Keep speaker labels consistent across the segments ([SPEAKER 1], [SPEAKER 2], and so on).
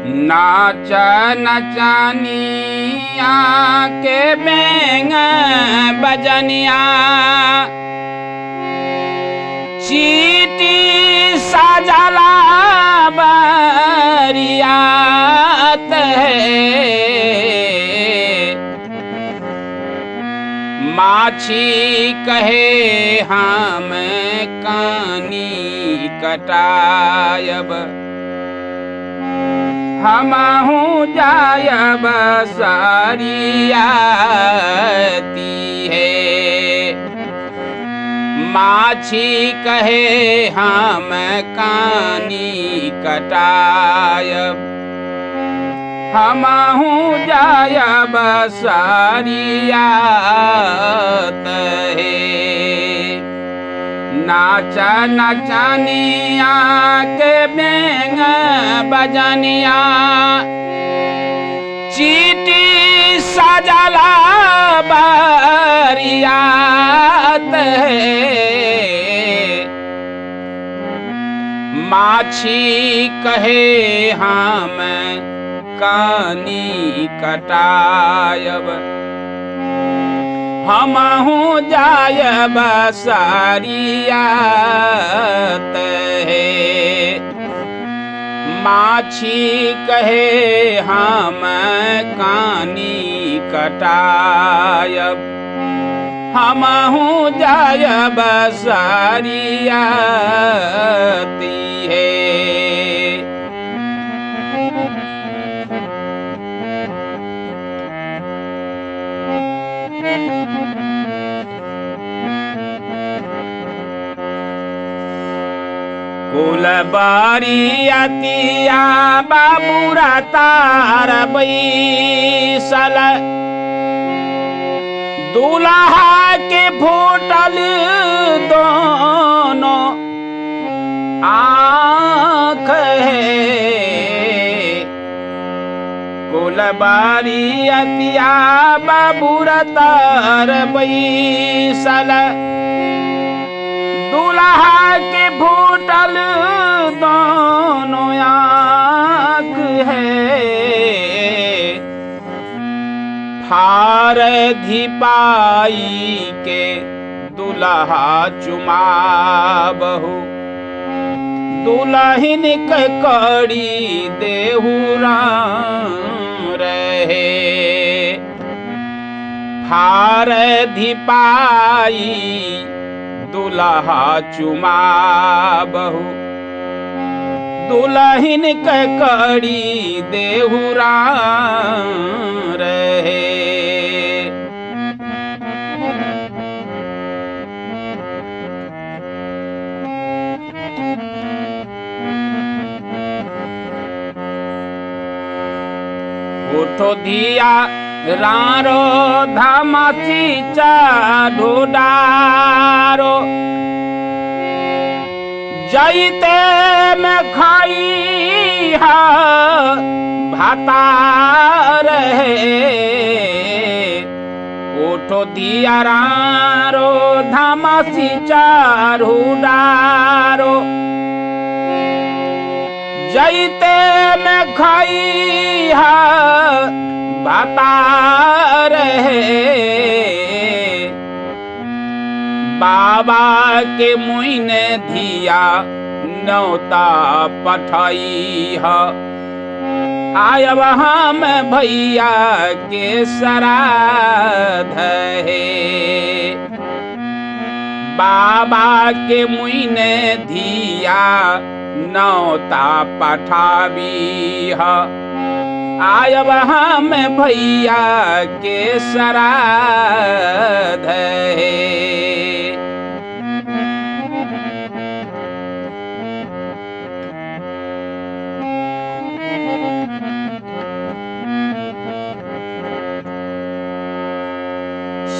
[SPEAKER 1] नाच नचनिया के बेंग बजनिया चीटी सजला बरियात है। माछी कहे हम कानी कटायब हमहू जायब सारियाती है। माछी कहे हम कानी कटायब हमहू जायब सारियात है। नाच नचनिया के बेंग बजनिया चीटी सजला बरियात है। माछी कहे हम कानी कटायब हमहू जायब सारियात है। माछी कहे हम कानी कटायब हमहू जायब सारियाती है। कुल बारियतिया बाबूरा तार बैसल दूल्हा के फूटल दोनों आँख है। कुल बारियतिया बाबूरा तार बैसल दूल्हा के फूटल दोनों आँख है। फार धिपाई के दूल्हा चुमाबहु दुल्हन के कड़ी देहुरा रहे। फार धिपाई दूल्हा चुमाबहु दुल्हन के कड़ी देहुरा रहे। उठो धिया रारो धमसी ढूडारो जैते में खाई है भातार है। उठो धिया रारो धमसी ढूडारो जैते में खाई है भातार है। बाबा के मुइने धिया नौता पठाई है आयब हम भैया के श्राद्ध है। बाबा के मुइने धिया नौता पठावी है आयब हम भैया के श्राद्ध है।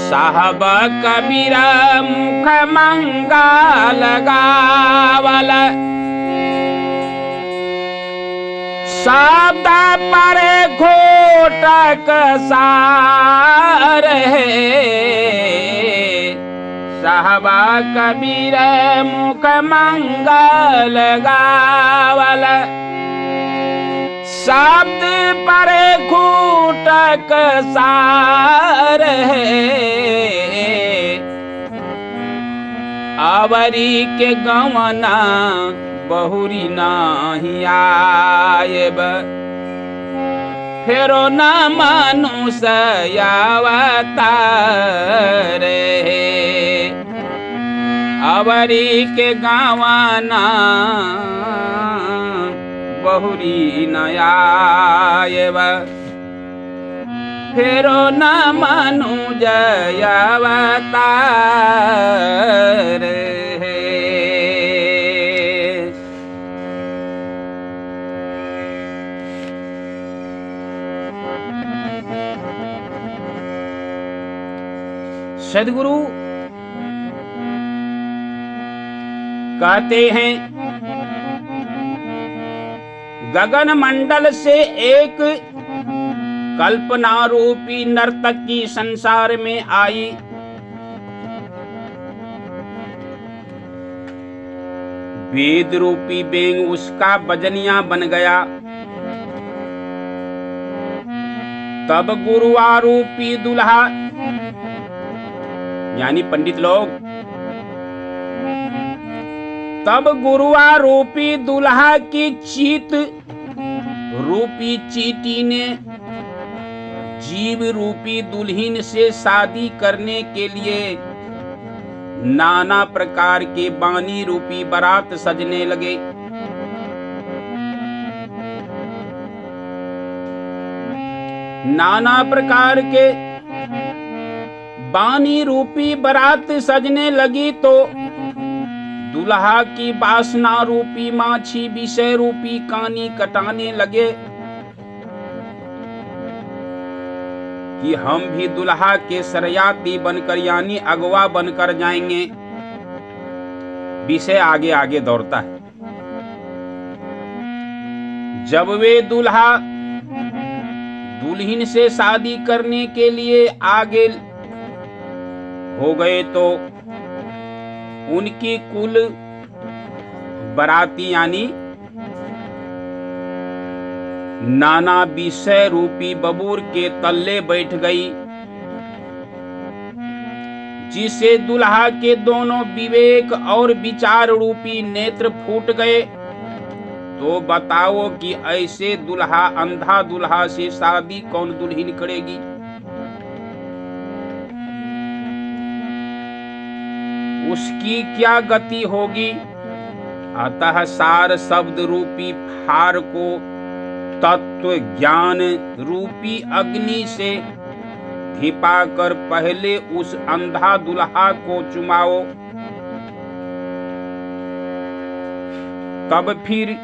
[SPEAKER 1] साहब कबीर मुख मंगल गावल शब्द पर घोटक सार है। साहब कबीर मुख मंगल गावल शब्द परे खूटक सार है आवरी के गवना बहुरी नाही आयब फेरो न मनुष्य अवतार है आवरी के गवना बहुरी न आयब फेरो न मनुज अवतार है। सद्गुरु कहते हैं गगन मंडल से एक कल्पना रूपी नर्तक की संसार में आई। वेद रूपी बेंग उसका बजनिया बन गया। तब गुरुआरूपी दूल्हा यानी पंडित लोग, तब गुरुआरूपी दूल्हा की चीत रूपी चीटी ने जीव रूपी दुल्हन से शादी करने के लिए नाना प्रकार के बानी रूपी बारात सजने लगे। नाना प्रकार के बानी रूपी बारात सजने लगी तो दुल्हा की वासना रूपी माछी विषय रूपी कानी कटाने लगे कि हम भी दुल्हा के सरयाती बनकर यानी अगवा बनकर जाएंगे। विषय आगे आगे दौड़ता है। जब वे दुल्हा दुल्हन से शादी करने के लिए आगे हो गए तो उनकी कुल बराती यानी नाना विषय रूपी बबूर के तल्ले बैठ गई, जिसे दुल्हा के दोनों विवेक और विचार रूपी नेत्र फूट गए। तो बताओ कि ऐसे दुल्हा अंधा दुल्हा से शादी कौन दुल्हन करेगी। उसकी क्या गति होगी। अतः सार शब्द रूपी फार को तत्व ज्ञान रूपी अग्नि से धिपाकर पहले उस अंधा दुल्हा को चुमाओ, तब फिर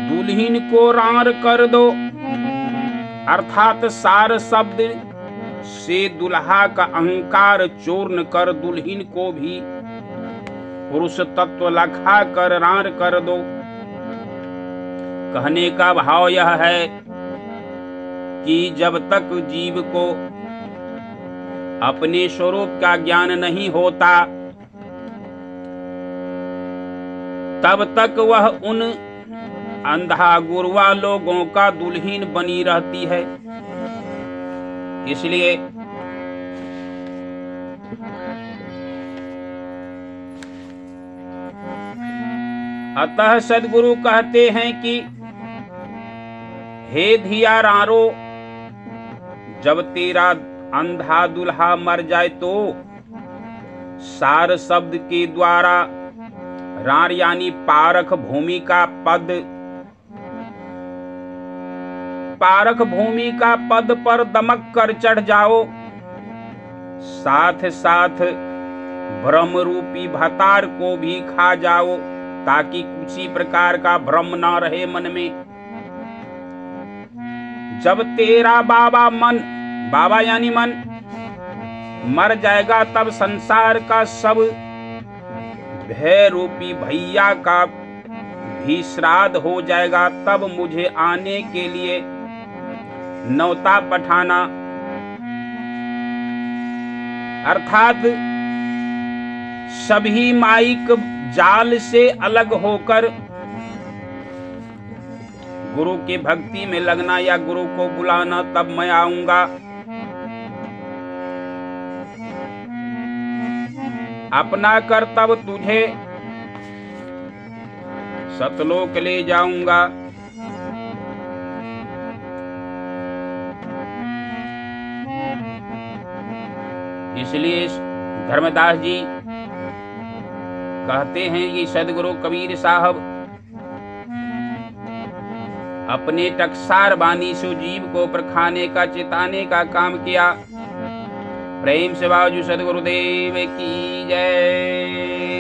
[SPEAKER 1] दुल्हन को रार कर दो। अर्थात सार शब्द से दुल्हा का अहंकार चूर्ण कर दुल्हन को भी पुरुष तत्व लखा कर रार कर दो। कहने का भाव यह है कि जब तक जीव को अपने स्वरूप का ज्ञान नहीं होता तब तक वह उन अंधा गुरुआ लोगों का दुल्हन बनी रहती है। इसलिए अतः सद्गुरु कहते हैं कि हे धिया रारो, जब तेरा अंधा दुल्हा मर जाए तो सार शब्द के द्वारा रार यानी पारख भूमि का पद पर दमक कर चढ़ जाओ। साथ साथ भ्रम रूपी भतार को भी खा जाओ, ताकि किसी प्रकार का भ्रम ना रहे मन में। जब तेरा बाबा यानी मन मर जाएगा तब संसार का सब भय रूपी भैया का भी श्राद्ध हो जाएगा। तब मुझे आने के लिए नौता पठाना। अर्थात सभी माइक जाल से अलग होकर गुरु की भक्ति में लगना या गुरु को बुलाना, तब मैं आऊंगा। अपना कर तब तुझे सतलोक ले जाऊंगा। इसलिए धर्मदास जी कहते हैं कि सदगुरु कबीर साहब अपने टकसार बानी से जीव को परखाने का, चिताने का काम किया। प्रेम से बाजू सदगुरुदेव की जय।